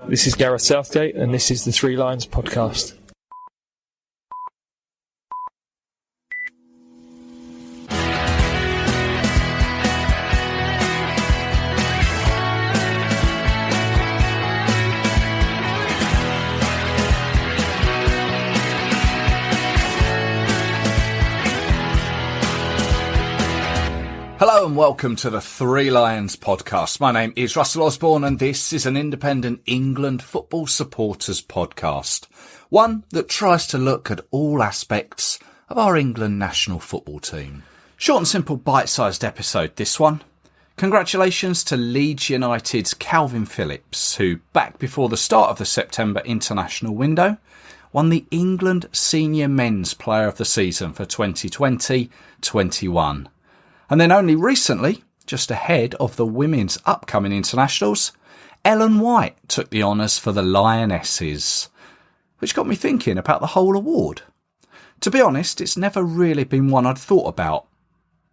This is Gareth Southgate, and this is the Three Lions podcast. Hello and welcome to the Three Lions podcast. My name is Russell Osborne and this is an independent England football supporters podcast. One that tries to look at all aspects of our England national football team. Short and simple bite-sized episode this one. Congratulations to Leeds United's Kalvin Phillips, who back before the start of the September international window won the England Senior Men's Player of the Season for 2020-21. And then only recently, just ahead of the women's upcoming internationals, Ellen White took the honours for the Lionesses, which got me thinking about the whole award. To be honest, it's never really been one I'd thought about.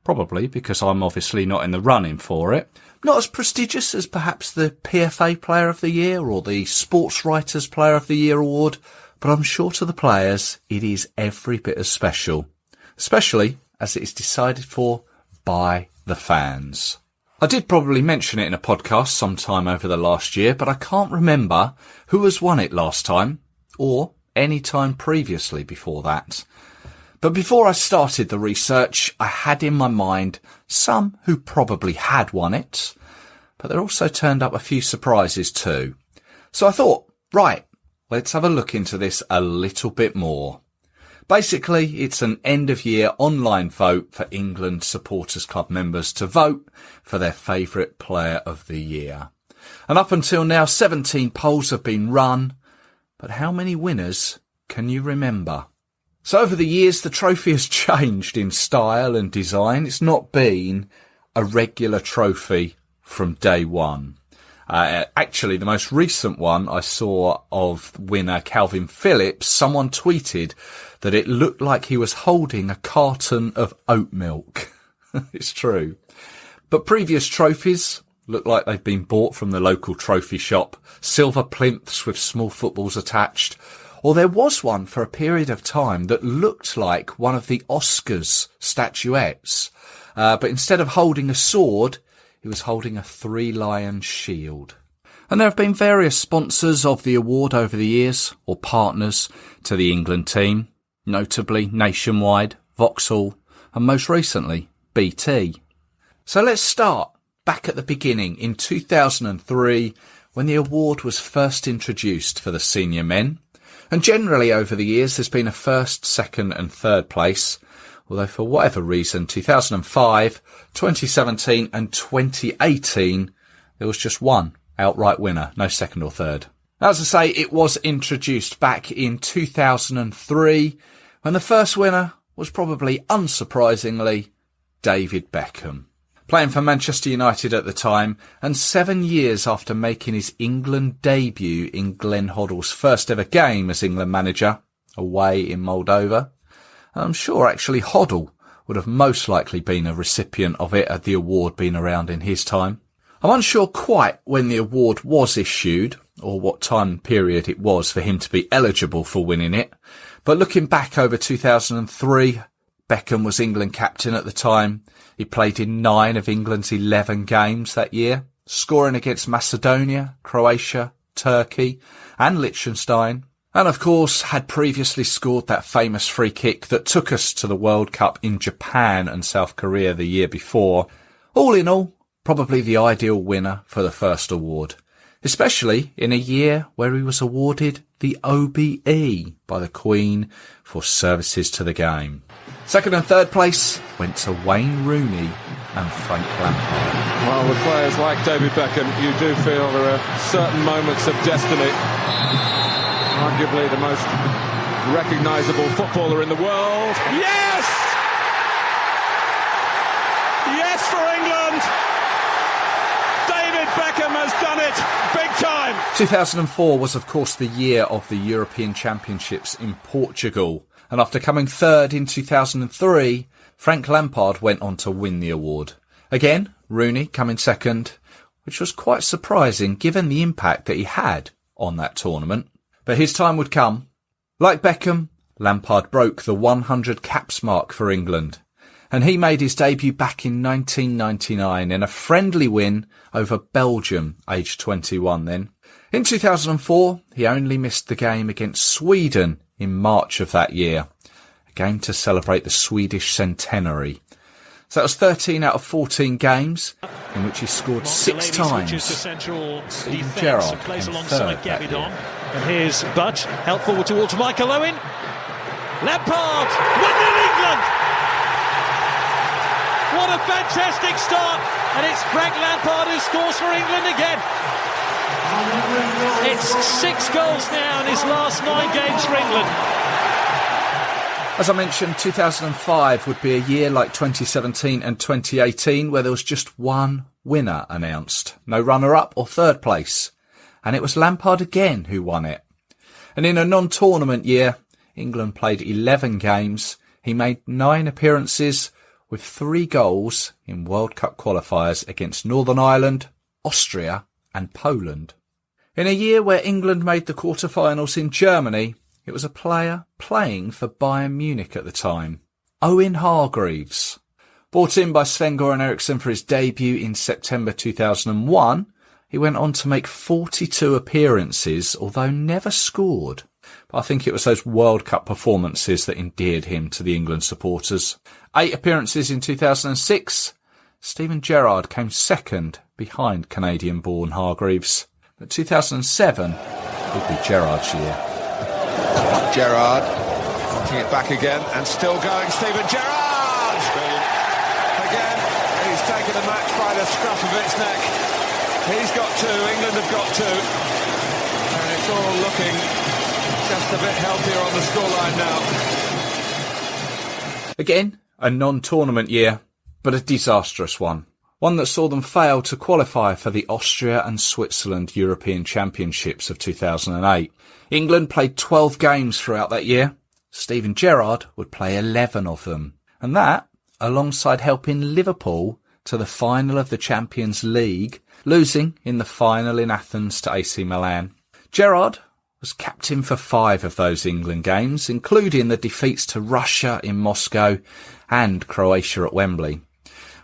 Probably because I'm obviously not in the running for it. Not as prestigious as perhaps the PFA Player of the Year or the Sports Writers Player of the Year award, but I'm sure to the players it is every bit as special. Especially as it is decided for by the fans. I did probably mention it in a podcast sometime over the last year, but I can't remember who has won it last time, or any time previously before that. But before I started the research, I had in my mind some who probably had won it, but there also turned up a few surprises too. So I thought, right, let's have a look into this a little bit more. Basically, it's an end-of-year online vote for England Supporters Club members to vote for their favourite player of the year. And up until now, 17 polls have been run, but how many winners can you remember? So over the years, the trophy has changed in style and design. It's not been a regular trophy from day one. Actually, the most recent one I saw of winner Kalvin Phillips, someone tweeted that it looked like he was holding a carton of oat milk. It's true. But previous trophies look like they've been bought from the local trophy shop, silver plinths with small footballs attached. Or there was one for a period of time that looked like one of the Oscars statuettes. But instead of holding a sword, he was holding a three-lion shield. And there have been various sponsors of the award over the years, or partners to the England team, notably Nationwide, Vauxhall, and most recently, BT. So let's start back at the beginning in 2003, when the award was first introduced for the senior men. And generally over the years, there's been a first, second and third place, although for whatever reason, 2005, 2017 and 2018, there was just one outright winner, no second or third. As I say, it was introduced back in 2003, when the first winner was probably unsurprisingly David Beckham. Playing for Manchester United at the time, and 7 years after making his England debut in Glenn Hoddle's first ever game as England manager, away in Moldova. I'm sure actually Hoddle would have most likely been a recipient of it had the award been around in his time. I'm unsure quite when the award was issued, or what time period it was for him to be eligible for winning it, but looking back over 2003, Beckham was England captain at the time. He played in 9 of England's 11 games that year, scoring against Macedonia, Croatia, Turkey and Liechtenstein. And of course had previously scored that famous free kick that took us to the World Cup in Japan and South Korea the year before. All in all, probably the ideal winner for the first award, especially in a year where he was awarded the OBE by the Queen for services to the game. Second and third place went to Wayne Rooney and Frank Lampard. Well, with players like David Beckham, you do feel there are certain moments of destiny. Arguably the most recognisable footballer in the world. Yes! Yes for England! David Beckham has done it big time! 2004 was of course the year of the European Championships in Portugal. And after coming third in 2003, Frank Lampard went on to win the award. Again, Rooney coming second, which was quite surprising given the impact that he had on that tournament. But his time would come. Like Beckham, Lampard broke the 100 caps mark for England, and he made his debut back in 1999 in a friendly win over Belgium, aged 21 then. In 2004, he only missed the game against Sweden in March of that year, a game to celebrate the Swedish centenary. So that was 13 out of 14 games in which he scored 6 times. Steven Gerrard plays alongside Gabidon. And here's Budge, help forward towards Michael Owen. Lampard, 1-0 England! What a fantastic start! And it's Frank Lampard who scores for England again. It's 6 goals now in his last 9 games for England. As I mentioned, 2005 would be a year like 2017 and 2018 where there was just one winner announced. No runner-up or third place. And it was Lampard again who won it. And in a non-tournament year, England played 11 games. He made 9 appearances with 3 goals in World Cup qualifiers against Northern Ireland, Austria and Poland. In a year where England made the quarter-finals in Germany, it was a player playing for Bayern Munich at the time, Owen Hargreaves. Brought in by Sven-Göran Eriksson for his debut in September 2001, he went on to make 42 appearances, although never scored. But I think it was those World Cup performances that endeared him to the England supporters. 8 appearances in 2006. Steven Gerrard came second behind Canadian-born Hargreaves. But 2007 would be Gerrard's year. Gerrard wanting it back again and still going. Steven Gerrard! Brilliant. Again, he's taken the match by the scruff of its neck. He's got 2, England have got 2. And it's all looking just a bit healthier on the scoreline now. Again, a non-tournament year, but a disastrous one. One that saw them fail to qualify for the Austria and Switzerland European Championships of 2008. England played 12 games throughout that year. Steven Gerrard would play 11 of them. And that, alongside helping Liverpool to the final of the Champions League, losing in the final in Athens to AC Milan. Gerrard was captain for 5 of those England games, including the defeats to Russia in Moscow and Croatia at Wembley.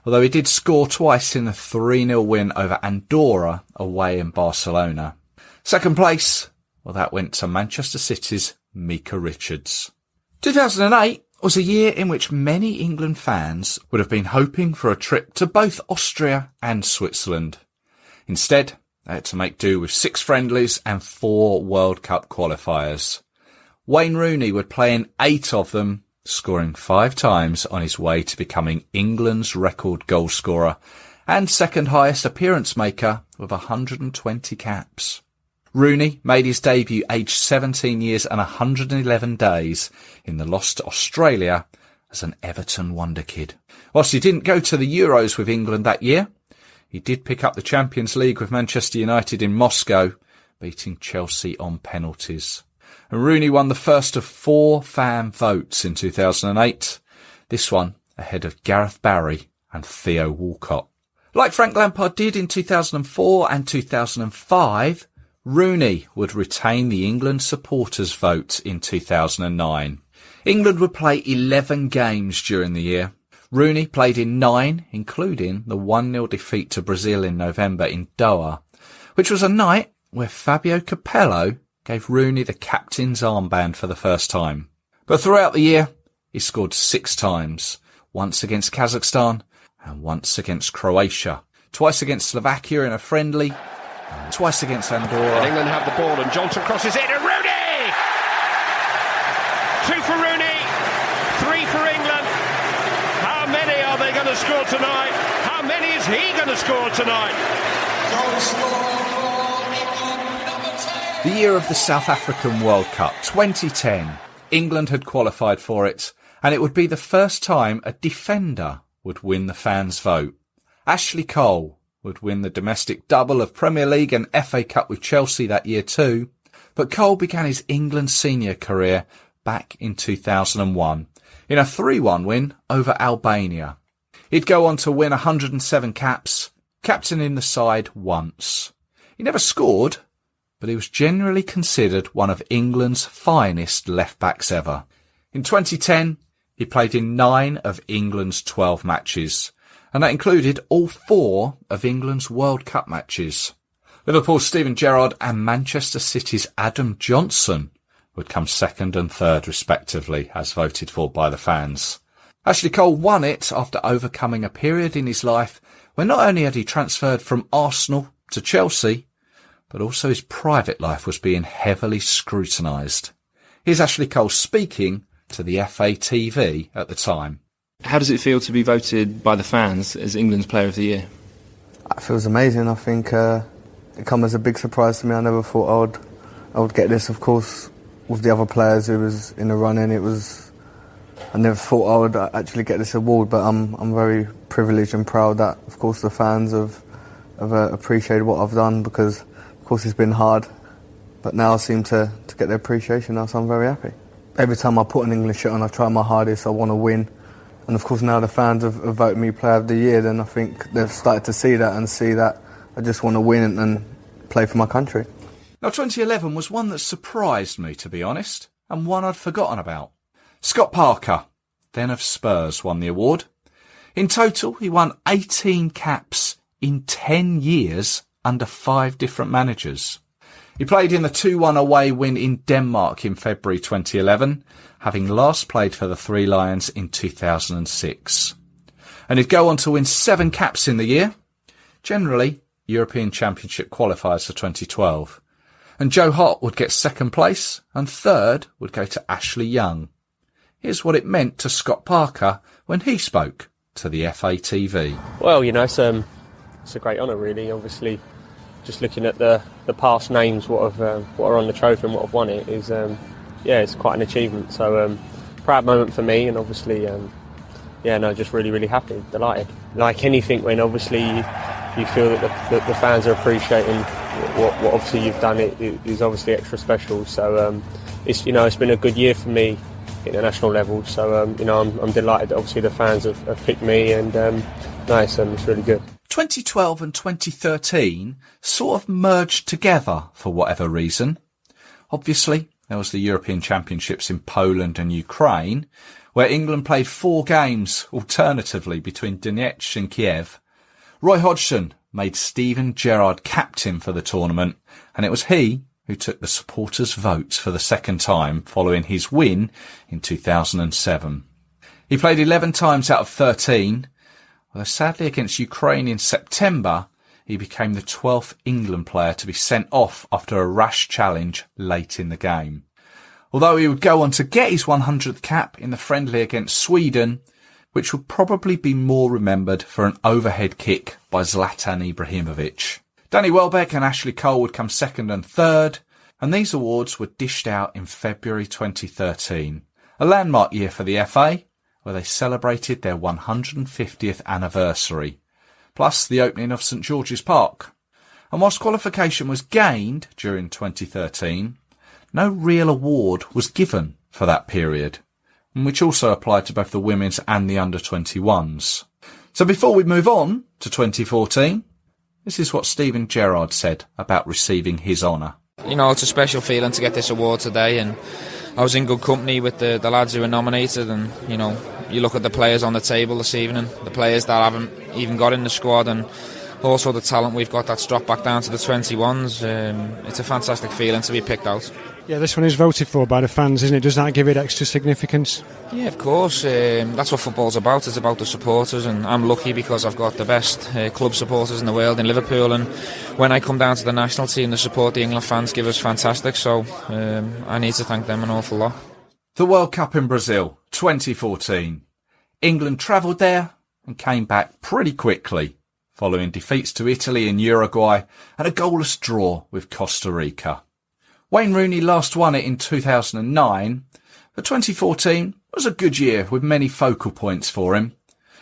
Although he did score twice in the 3-0 win over Andorra away in Barcelona. Second place, well, that went to Manchester City's Mika Richards. 2008 was a year in which many England fans would have been hoping for a trip to both Austria and Switzerland. Instead, they had to make do with 6 friendlies and 4 World Cup qualifiers. Wayne Rooney would play in 8 of them, scoring 5 times on his way to becoming England's record goalscorer and second highest appearance maker with 120 caps. Rooney made his debut aged 17 years and 111 days in the loss to Australia as an Everton wonder kid. Whilst he didn't go to the Euros with England that year, he did pick up the Champions League with Manchester United in Moscow, beating Chelsea on penalties. And Rooney won the first of 4 fan votes in 2008, this one ahead of Gareth Barry and Theo Walcott. Like Frank Lampard did in 2004 and 2005, Rooney would retain the England supporters' vote in 2009. England would play 11 games during the year. Rooney played in 9, including the 1-0 defeat to Brazil in November in Doha, which was a night where Fabio Capello gave Rooney the captain's armband for the first time. But throughout the year, he scored 6 times, once against Kazakhstan and once against Croatia, twice against Slovakia in a friendly, and twice against Andorra. And England have the ball and Johnson crosses it and Rooney! 2 for Rooney, 3 for England. How many are they going to score tonight? How many is he going to score tonight? The year of the South African World Cup, 2010. England had qualified for it, and it would be the first time a defender would win the fans' vote. Ashley Cole would win the domestic double of Premier League and FA Cup with Chelsea that year too, but Cole began his England senior career back in 2001 in a 3-1 win over Albania. He'd go on to win 107 caps, captaining the side once. He never scored, but he was generally considered one of England's finest left-backs ever. In 2010, he played in 9 of England's 12 matches, and that included all 4 of England's World Cup matches. Liverpool's Steven Gerrard and Manchester City's Adam Johnson would come second and third respectively, as voted for by the fans. Ashley Cole won it after overcoming a period in his life when not only had he transferred from Arsenal to Chelsea, but also his private life was being heavily scrutinised. Here's Ashley Cole speaking to the FA TV at the time. How does it feel to be voted by the fans as England's Player of the Year? It feels amazing. I think it came as a big surprise to me. I never thought I would get this, of course, with the other players who was in the running. I never thought I would actually get this award, but I'm very privileged and proud that, of course, the fans have appreciated what I've done, because, of course, it's been hard, but now I seem to get the appreciation now, so I'm very happy. Every time I put an England shirt on, I try my hardest. I want to win, and of course now the fans have voted me Player of the Year. Then I think they've started to see that I just want to win and play for my country. Now, 2011 was one that surprised me, to be honest, and one I'd forgotten about. Scott Parker, then of Spurs, won the award. In total, he won 18 caps in 10 years under 5 different managers. He played in the 2-1 away win in Denmark in February 2011, having last played for the Three Lions in 2006. And he'd go on to win 7 caps in the year, generally European Championship qualifiers for 2012. And Joe Hart would get second place, and third would go to Ashley Young. Here's what it meant to Scott Parker when he spoke to the FA TV. Well, it's a great honour, really. Obviously, just looking at the past names, what are on the trophy and what have won it is, it's quite an achievement. So, proud moment for me, and obviously, just really, really happy, delighted. Like anything, when obviously you feel that the fans are appreciating what obviously you've done, it is obviously extra special. So, it's been a good year for me at the national level. So, I'm delighted that obviously the fans have picked me, and it's really good. 2012 and 2013 sort of merged together for whatever reason. Obviously, there was the European Championships in Poland and Ukraine, where England played 4 games alternatively between Donetsk and Kiev. Roy Hodgson made Steven Gerrard captain for the tournament, and it was he who took the supporters' votes for the second time following his win in 2007. He played 11 times out of 13, although sadly against Ukraine in September, he became the 12th England player to be sent off after a rash challenge late in the game. Although he would go on to get his 100th cap in the friendly against Sweden, which would probably be more remembered for an overhead kick by Zlatan Ibrahimovic. Danny Welbeck and Ashley Cole would come second and third, and these awards were dished out in February 2013, a landmark year for the FA, where they celebrated their 150th anniversary, plus the opening of St George's Park. And whilst qualification was gained during 2013, no real award was given for that period, which also applied to both the women's and the under-21s. So before we move on to 2014, this is what Steven Gerrard said about receiving his honour. It's a special feeling to get this award today, and I was in good company with the lads who were nominated, and you look at the players on the table this evening, the players that haven't even got in the squad, and also the talent we've got that's dropped back down to the 21s. It's a fantastic feeling to be picked out. Yeah, this one is voted for by the fans, isn't it? Does that give it extra significance? Yeah, of course. That's what football's about. It's about the supporters, and I'm lucky because I've got the best club supporters in the world in Liverpool, and when I come down to the national team, the support the England fans give us fantastic, so I need to thank them an awful lot. The World Cup in Brazil, 2014. England travelled there and came back pretty quickly, following defeats to Italy and Uruguay and a goalless draw with Costa Rica. Wayne Rooney last won it in 2009, but 2014 was a good year with many focal points for him.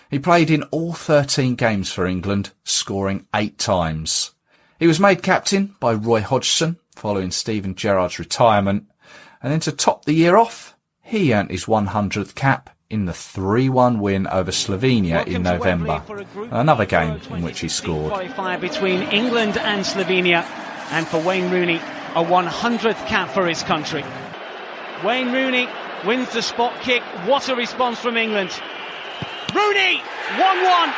He played in all 13 games for England, scoring 8 times. He was made captain by Roy Hodgson following Steven Gerrard's retirement, and then to top the year off, he earned his 100th cap in the 3-1 win over Slovenia in November, another game in which he scored. Qualifier between England and Slovenia, and for Wayne Rooney, a 100th cap for his country. Wayne Rooney wins the spot kick. What a response from England. Rooney, 1-1.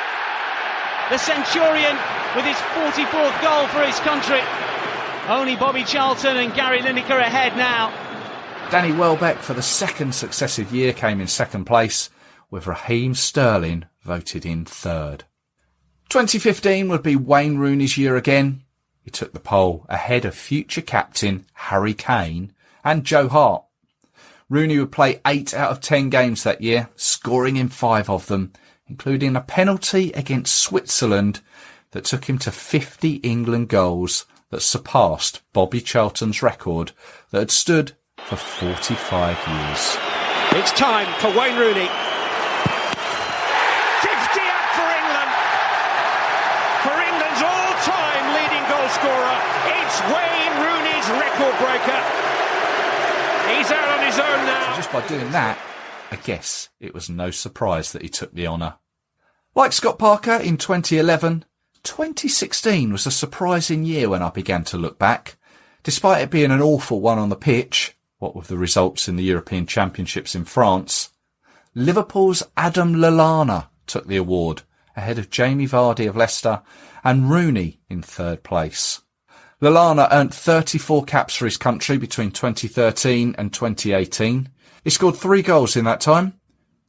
The Centurion with his 44th goal for his country. Only Bobby Charlton and Gary Lineker ahead now. Danny Welbeck for the second successive year came in second place, with Raheem Sterling voted in third. 2015 would be Wayne Rooney's year again. He took the pole ahead of future captain Harry Kane and Joe Hart. Rooney would play 8 out of 10 games that year, scoring in 5 of them, including a penalty against Switzerland that took him to 50 England goals that surpassed Bobby Charlton's record that had stood for 45 years. It's time for Wayne Rooney. 50 up for England. For England's all-time leading goal scorer, it's Wayne Rooney's record breaker. He's out on his own now. So just by doing that, I guess it was no surprise that he took the honour. Like Scott Parker in 2011, 2016 was a surprising year when I began to look back. Despite it being an awful one on the pitch, what with the results in the European Championships in France, Liverpool's Adam Lallana took the award ahead of Jamie Vardy of Leicester and Rooney in third place. Lallana earned 34 caps for his country between 2013 and 2018. He scored 3 goals in that time,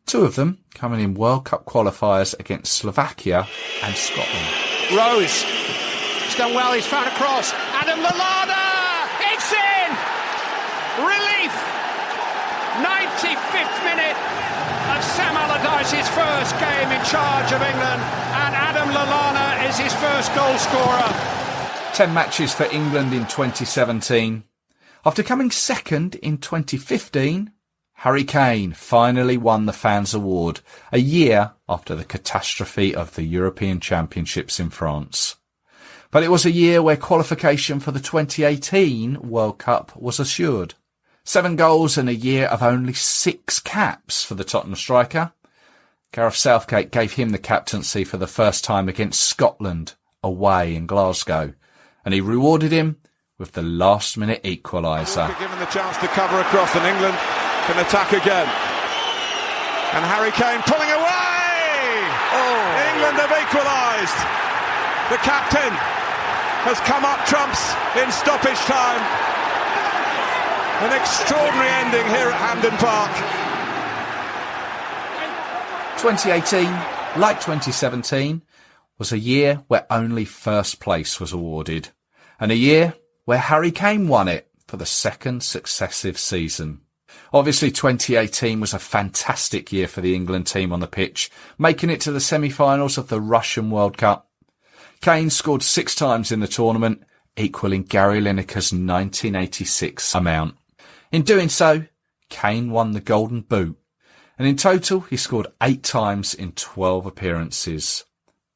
2 of them coming in World Cup qualifiers against Slovakia and Scotland. Rose, he's done well, he's found a cross. Adam Lallana, it's in! Relief! 95th minute of Sam Allardyce's first game in charge of England, and Adam Lallana is his first goal scorer. 10 matches for England in 2017. After coming second in 2015, Harry Kane finally won the Fans Award, a year after the catastrophe of the European Championships in France. But it was a year where qualification for the 2018 World Cup was assured. 7 goals in a year of only 6 caps for the Tottenham striker. Gareth Southgate gave him the captaincy for the first time against Scotland away in Glasgow, and he rewarded him with the last-minute equaliser. Given the chance to cover across, and England can attack again. And Harry Kane pulling away! England have equalised. The captain has come up trumps in stoppage time. An extraordinary ending here at Hampden Park. 2018, like 2017, was a year where only first place was awarded, and a year where Harry Kane won it for the second successive season. Obviously, 2018 was a fantastic year for the England team on the pitch, making it to the semi-finals of the Russian World Cup. Kane scored 6 times in the tournament, equalling Gary Lineker's 1986 amount. In doing so, Kane won the Golden Boot, and in total he scored 8 times in 12 appearances.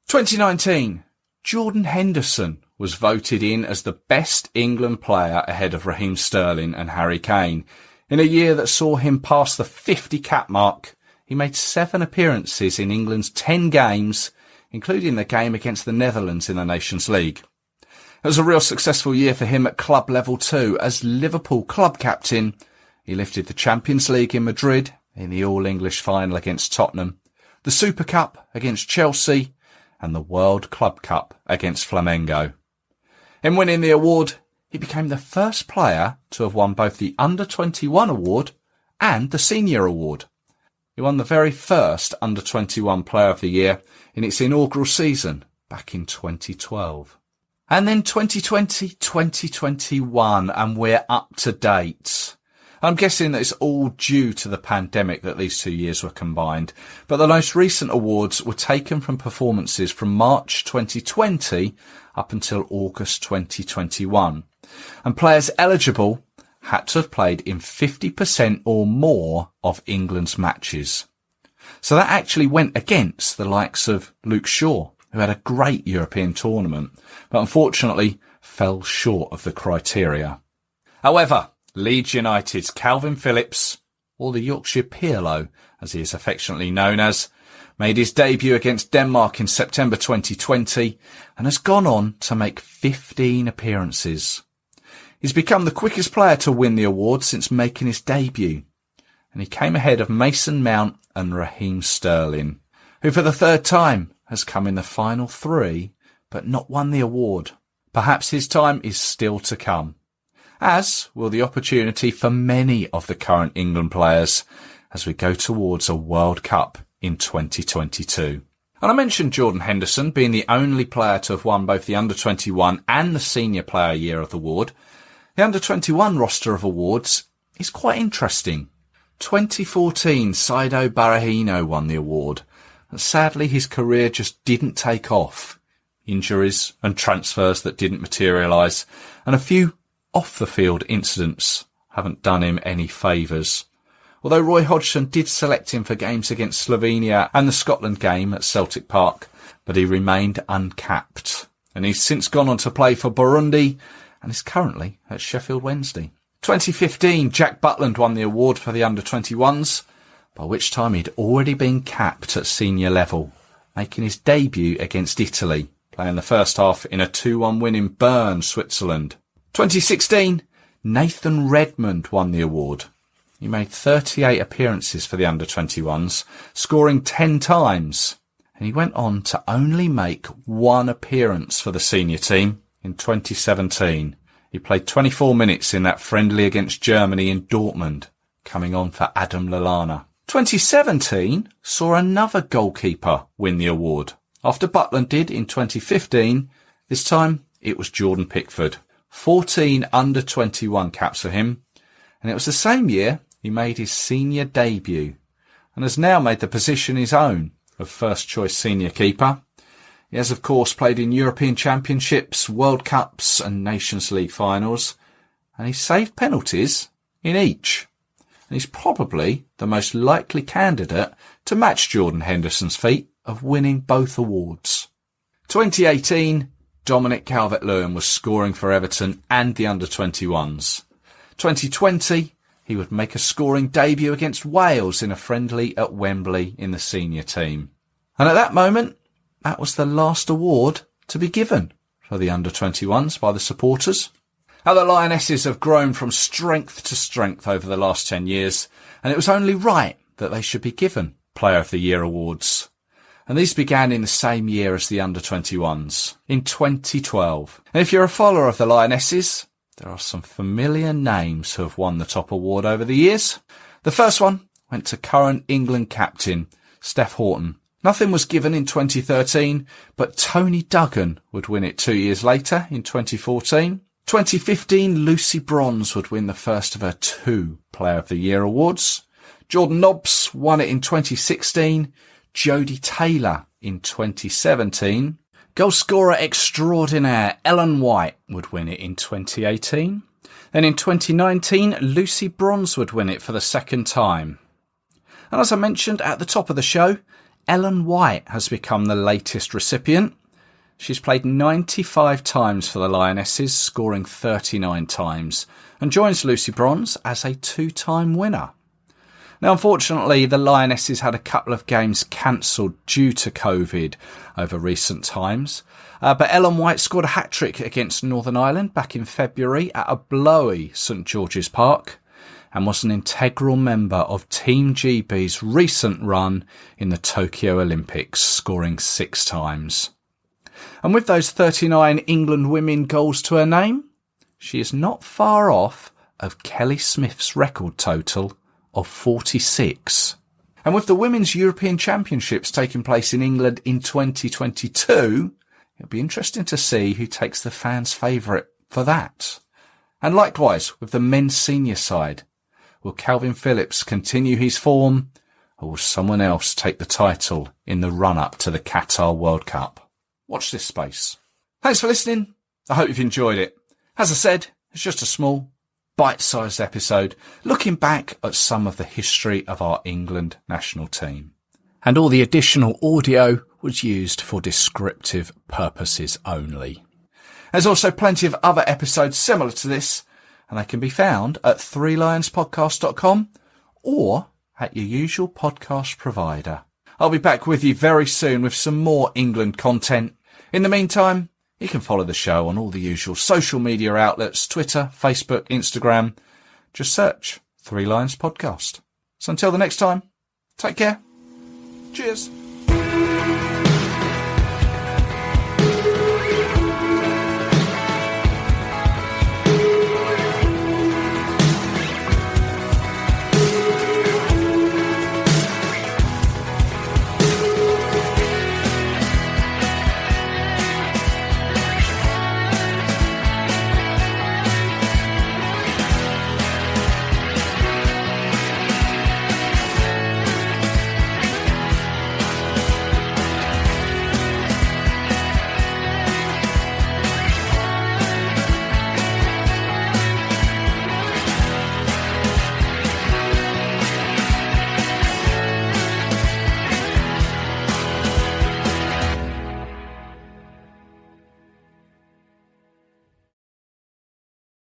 2019, Jordan Henderson was voted in as the best England player ahead of Raheem Sterling and Harry Kane. In a year that saw him pass the 50 cap mark, he made 7 appearances in England's 10 games, including the game against the Netherlands in the Nations League. It was a real successful year for him at club level too. As Liverpool club captain, he lifted the Champions League in Madrid in the All-English final against Tottenham, the Super Cup against Chelsea, and the World Club Cup against Flamengo. In winning the award, he became the first player to have won both the Under-21 award and the Senior award. He won the very first Under-21 Player of the Year in its inaugural season back in 2012. And then 2020, 2021, and we're up to date. I'm guessing that it's all due to the pandemic that these 2 years were combined, but the most recent awards were taken from performances from March 2020 up until August 2021. And players eligible had to have played in 50% or more of England's matches. So that actually went against the likes of Luke Shaw, who had a great European tournament, but unfortunately fell short of the criteria. However, Leeds United's Kalvin Phillips, or the Yorkshire Pirlo, as he is affectionately known as, made his debut against Denmark in September 2020 and has gone on to make 15 appearances. He's become the quickest player to win the award since making his debut, and he came ahead of Mason Mount and Raheem Sterling, who for the third time has come in the final three but not won the award. Perhaps his time is still to come, as will the opportunity for many of the current England players as we go towards a World Cup in 2022. And I mentioned Jordan Henderson being the only player to have won both the Under-21 and the Senior Player Year of the award. The Under-21 roster of awards is quite interesting. 2014, Saido Barahino won the award, and sadly his career just didn't take off. Injuries and transfers that didn't materialise, and a few off-the-field incidents haven't done him any favours. Although Roy Hodgson did select him for games against Slovenia and the Scotland game at Celtic Park, but he remained uncapped. And he's since gone on to play for Burundi and is currently at Sheffield Wednesday. 2015, Jack Butland won the award for the Under-21s, by which time he'd already been capped at senior level, making his debut against Italy, playing the first half in a 2-1 win in Bern, Switzerland. 2016, Nathan Redmond won the award. He made 38 appearances for the Under-21s, scoring 10 times, and he went on to only make one appearance for the senior team in 2017. He played 24 minutes in that friendly against Germany in Dortmund, coming on for Adam Lallana. 2017 saw another goalkeeper win the award. After Butland did in 2015, this time it was Jordan Pickford. 14 Under-21 caps for him, and it was the same year he made his senior debut and has now made the position his own of first-choice senior keeper. He has, of course, played in European Championships, World Cups and Nations League finals, and he's saved penalties in each. And he's probably the most likely candidate to match Jordan Henderson's feat of winning both awards. 2018, Dominic Calvert-Lewin was scoring for Everton and the Under-21s. 2020, he would make a scoring debut against Wales in a friendly at Wembley in the senior team. And at that moment, that was the last award to be given for the Under-21s by the supporters. Now, the Lionesses have grown from strength to strength over the last 10 years, and it was only right that they should be given Player of the Year awards. And these began in the same year as the Under-21s, in 2012. And if you're a follower of the Lionesses, there are some familiar names who have won the top award over the years. The first one went to current England captain Steph Houghton. Nothing was given in 2013, but Tony Duggan would win it 2 years later in 2014. 2015, Lucy Bronze would win the first of her 2 Player of the Year awards. Jordan Nobbs won it in 2016. Jodie Taylor in 2017. Goal scorer extraordinaire Ellen White would win it in 2018. Then in 2019, Lucy Bronze would win it for the second time. And as I mentioned at the top of the show, Ellen White has become the latest recipient. She's played 95 times for the Lionesses, scoring 39 times, and joins Lucy Bronze as a 2-time winner. Now, unfortunately, the Lionesses had a couple of games cancelled due to COVID over recent times. But Ellen White scored a hat-trick against Northern Ireland back in February at a blowy St George's Park and was an integral member of Team GB's recent run in the Tokyo Olympics, scoring 6 times. And with those 39 England women goals to her name, she is not far off of Kelly Smith's record total of 46. And with the Women's European Championships taking place in England in 2022, it'll be interesting to see who takes the fans' favourite for that. And likewise, with the men's senior side, will Kalvin Phillips continue his form, or will someone else take the title in the run-up to the Qatar World Cup? Watch this space. Thanks for listening. I hope you've enjoyed it. As I said, it's just a small, bite-sized episode looking back at some of the history of our England national team. And all the additional audio was used for descriptive purposes only. There's also plenty of other episodes similar to this, and they can be found at threelionspodcast.com or at your usual podcast provider. I'll be back with you very soon with some more England content. In the meantime, You can follow the show on all the usual social media outlets, Twitter, Facebook, Instagram. Just search 3 Lions Podcast. So until the next time, take care. Cheers.